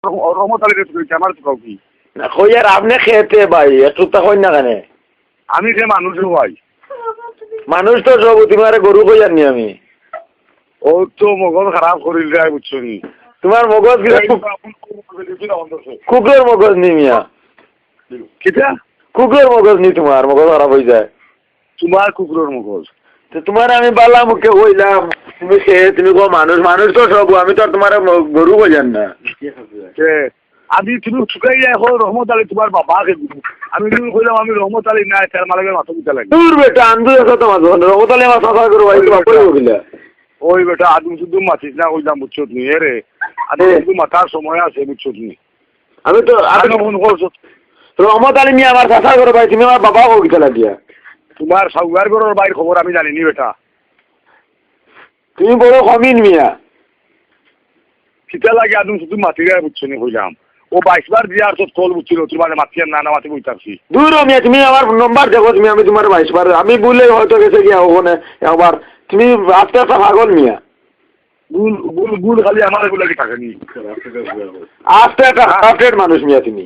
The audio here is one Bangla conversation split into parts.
রহমত আলী কইছে আমার তো কি কই আর আপনি খেতে ভাই একটু তা কই না কেন আমি যে মানুষ ভাই মানুষ তো সব তোমার গরু কই জানি আমি ও তো মগজ খারাপ করিল যায় বুঝছো নি তোমার মগজ কুকুরের মগজ নি মিয়া কিটা কুকুরের মগজ নি তোমার মগজ খারাপ হয়ে যায় তোমার কুকুরের মগজ তো তোমার আমি বালা মুখে কইলাম তুমি খেয়ে তুমি কো মানুষ মানুষ তো সব আমি তো তোমার গরু কই জান না আমি তুমি শুকাই যায় রহমত আলী তোমার বাবাকে আমি তুমি কইলাম আমি রহমত আলী নাই তার মালিকের মাথা পিতা লাগে দূর বেটা আন্দু আছে তোমার রহমত আলী আমার সাফা করো ভাই তোমার করে বলিলা ওই বেটা আদম শুধু মাছিস না কইলাম বুঝছো তুমি রে আদম শুধু মাথার সময় আছে বুঝছো তুমি আমি তো আমি ফোন করছো রহমত আলী নিয়ে আমার সাফা করো ভাই তুমি আমার বাবা কইতা লাগিয়া তোমার সাউগার গরর বাইর খবর আমি জানি নি বেটা তুমি বড় কমিন মিয়া কিতা লাগে আদম শুধু মাতি গায়ে বুঝছো নি কইলাম ও 22 বার বিয়ার তো কল বুঝছিল তোমার মাতিয়ার না মাতি বইতাছি দূর মিয়া তুমি আমার নাম্বার দেখো তুমি আমি তোমার 22 বার আমি বলে হয়তো গেছে গিয়া ওখানে একবার তুমি আস্তে আস্তে পাগল মিয়া গুল গুল গুল খালি আমার এগুলা কি থাকে নি আস্তে একটা আপডেট মানুষ মিয়া তুমি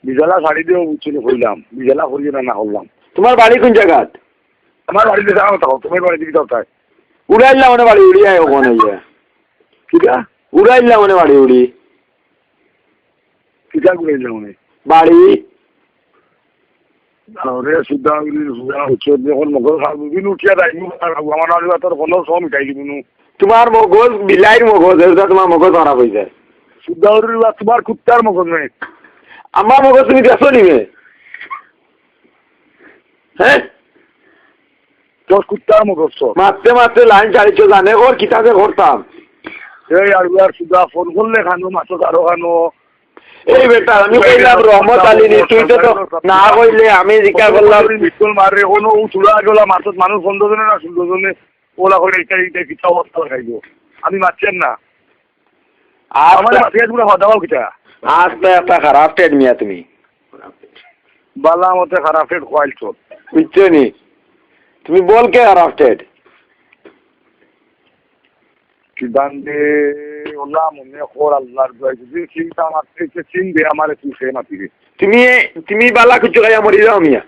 বিজালা শাড়ি দিও বুঝছিল কইলাম বিজালা করিয়ে না করলাম তোমার বাড়ি কোন জায়গাত আমার বাড়িতে যাও তো তোমার বাড়িতে কি দরকার উড়াইলা মনে বাড়ি উড়িয়া ওখানে গিয়া কিটা উড়াইলা মনে বাড়ি উড়ি কিটা করে যাওনে বাড়ি আরে সুদা হচ্ছে যখন মগজ খাবি উঠিয়া যাই আমার আগে তোর কোনো সব মিটাই দিবনু তোমার মগজ বিলাইর মগজ এটা তোমার মগজ খারাপ হয়ে যায় সুদা তোমার কুত্তার মগজ নেই আমার মগজ তুমি দেখো নিবে হ্যাঁ তোর কুত্তার মগজ মারতে মারতে লাইন চালিয়েছো জানে ওর কিতাবে করতাম এই আর সুদা ফোন করলে খানো মাছ আরো খানো এই বেটা আমি কইলাম রহমত আলী নি তুই তো না কইলে আমি জিজ্ঞাসা করলাম বিস্কুল মারে কোনো চুলা গেলা মাছত মানুষ 15 জনে না 16 জনে ওলা করে এটা কিতা অবস্থা লাগাইবো আমি মারছেন না আমার মাছিয়া পুরো হদাও কিটা আস্তে একটা খারাপ টেট মিয়া তুমি বালা মতে খারাপ টেট খোয়াইছো বুঝছো নি তুমি বল কে খারাপ টেট কি বান্দে ওলা মনে খোর আল্লাহর দয়া যদি চিন্তা মারতে চিনবে আমারে তুই সে মাতিবি তুমি বালা কিছু খাইয়া মরি যাও মিয়া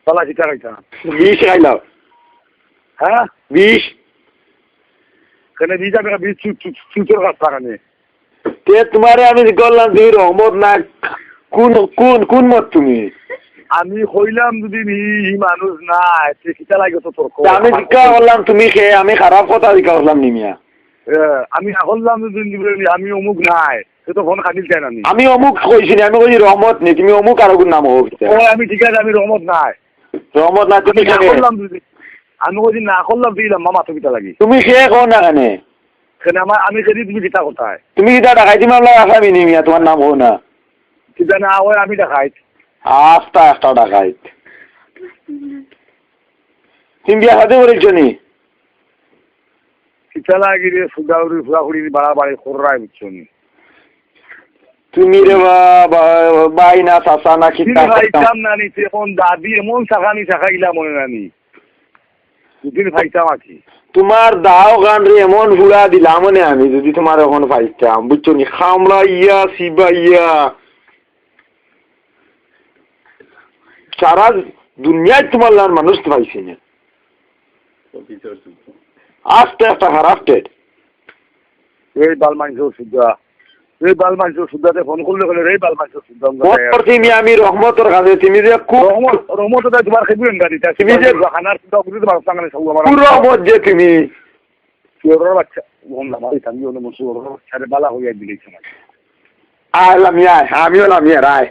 বালা কিটা খাইতা 20 খাইলাও হ্যাঁ 20 কেন দিয়ে যাবে 20 চুচুর কাছ টাকা নিয়ে তে তোমারে আমি বললাম তুমি রহমত না কোন মত তুমি আমি কইলাম যদি মানুষ না কিটা লাগে তো তোর আমি জিজ্ঞাসা করলাম তুমি খেয়ে আমি খারাপ কথা জিজ্ঞাসা করলাম নি মিয়া আমি বললাম যদি আমি অমুক নাই সে তো ফোন খাটিল চাই না আমি অমুক কইছি আমি কইছি রহমত নি তুমি অমুক আর কোন নাম হোক আমি ঠিক আছে আমি রহমত নাই রহমত না তুমি করলাম যদি আমি কইছি না করলাম দিলাম মামা তো কিটা লাগি তুমি খেয়ে কো না কেন কেন আমি যদি তুমি কিটা কোথায় তুমি কিটা দেখাই তুমি আমরা আসামি নি মিয়া তোমার নাম হো না কিটা না ওই আমি দেখাই আস্তা ডাকাইত তুমি বিয়া হাতে করেছো নি কিটা লাগি রে সুদাউরি ফুড়াফুড়ি বাড়াবাড়ি খোররাই বুঝছো নি তুমি রে বাই না চাচা না কিটা খাইতাম না নি এখন দাদি এমন শাখানি শাখাইলা মনে নানি দুদিন খাইতাম আছি তোমার দাও গান রে এমন হুড়া দিলাম মনে আমি যদি তোমার এখন পাইতাম বুঝছো নি খামলা ইয়া শিবা ইয়া সারা দুনিয়ায় তোমার লান মানুষ তো পাইছি না আস্তে একটা খারাপ টেট এই বালমাইছো সুদ্ধাতে ফোন করলে বলে রে বালমাইছো সুদ্ধা তুমি আমি রহমতর কাছে তুমি যে রহমত তোমার খেবুন গাড়িটা তুমি যে খানার সুদ্ধা বুঝতে তোমার সঙ্গে সব আমার রহমত যে তুমি চোরের বাচ্চা ওম নামাই থাকি ওনে মসুর বাচ্চারে বালা হইয়া দিলেছে আলাম ইয়া আমিও লাম ইয়া রায়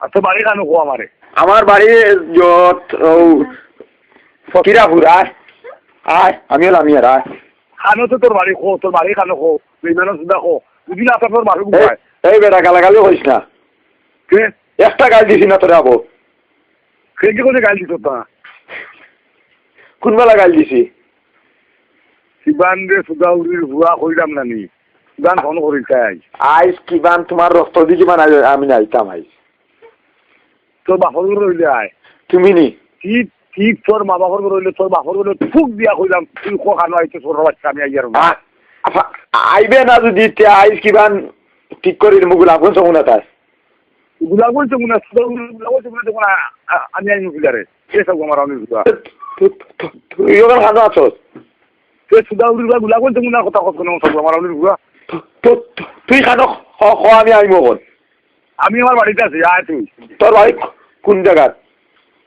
আচ্ছা বাড়ি কানো কো আমারে আমার বাড়ি যত ফকিরাপুর আয় আমিও লাম ইয়া রায় খানো তো তোর বাড়ি খো তোর বাড়ি খানো খো বিমানো সুদ্ধা খো বুঝলি আপনার তোর বাড়ি ঘুমায় এই বেটা গালাগালি হইস না কে একটা গাল দিছি না তোরে আবো কে কোনে গাল দিছ তা কোন বেলা গাল দিছি সিবান রে সুদাউরি হুয়া কইলাম না নি গান ফোন করি চাই আইস কিবান তোমার রক্ত দি কিমান আমি আইতাম আইস তোর বাপর রইলে আয় তুমি নি ঠিক তোর মা বাপর রইলে তোর বাপর রইলে ফুক দিয়া কইলাম তুই কো খানো আইতে তোর বাচ্চা আমি আইয়ার না আইবে না যদি আইস কিবান ঠিক করি মুগুলা কোন সমুনা তাই গুলাগুল তো মনে গুলাগুল তো মনে তখন আমি আইনি ফিলারে কে সব আমার আমি গুলা তুই ওখানে খানো আছো কে সুদা উড়া গুলাগুল তো মনে কথা কথা সব আমার আমি গুলা তুই খানো আমি আইমো কোন আমি আমার বাড়িতে আছি আয় তুই তোর বাড়ি কোন জায়গা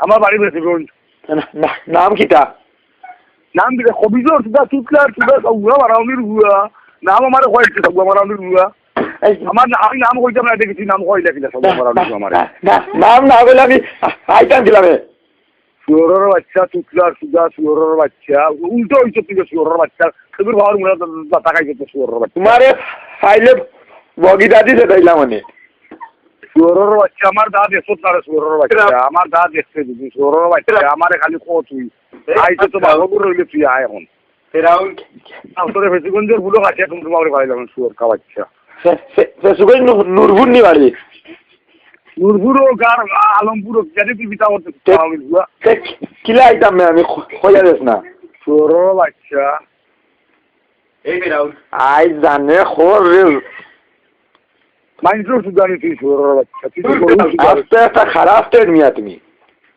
আমার বাড়ি বেশিগঞ্জ নাম কিটা নাম দিলে কবিজর সুদা তুতলার সুদা সব আমার আমি গুলা নাম আমার কয়েকটি সব আমার আমি গুলা আমার আমি নাম কইতাম না দেখেছি নাম কইলা কিনা সব আমার আমি আমার নাম না বলে আমি আইতাম দিলাম শুয়োরের বাচ্চা তুতলার সুদা শুয়োরের বাচ্চা উল্টো হইছে তুই শুয়োরের বাচ্চা তোর ভাবার মনে টাকা গেছে শুয়োরের বাচ্চা তোমারে ফাইলে বগি দাদি দে দিলাম মানে শুয়োরের বাচ্চা আমার দাঁত এসো তার শুয়োরের বাচ্চা আমার দাঁত এসছে দিদি শুয়োরের বাচ্চা আমারে খালি কো তুই আইছে তো বাবুর রইলে তুই আয় এখন ফেরাউন তোরে ফেসিগঞ্জের বুলো কাছে তুমি তোমারে পাইলাম শুয়োর কা বাচ্চা ফেসুগঞ্জ নুরপুর নি বাড়ি নুরপুরও গার আলমপুরও যদি তুই বিতা করতে কিলা আইতাম আমি খোঁজা দেস না শুয়োরের বাচ্চা এই ফেরাউন আই জানে খোর রে মাইন্ড্রো সুদানি তুই শুয়োরের বাচ্চা তুই আস্তে একটা খারাপ স্টেট মিয়া তুমি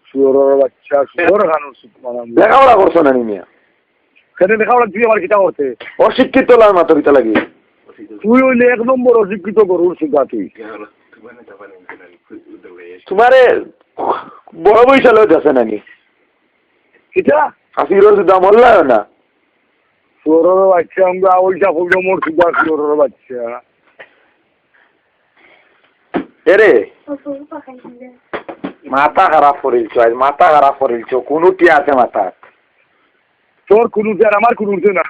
শুয়োরের বাচ্চা শুয়োর খানোর সুদ মানাম লেখাপড়া করছো না নি মিয়া সেটা লেখাপড়া তুই আমার কিতা করতে অশিক্ষিত লার মাথা পিতা লাগি তুই হইলে এক নম্বর অশিক্ষিত গরুর সুদা তুই তোমারে বড় পয়সা লইতে আছে নাকি কিটা হাসির সুদা মরলা না শুয়োরের বাচ্চা আমরা ওইটা হইলে মোর সুদা শুয়োরের বাচ্চা এরে মাথা খারাপ করিলছো আজ মাথা খারাপ করিলছো কোনটি আছে মাথা তোর কোনো আমার কোনো না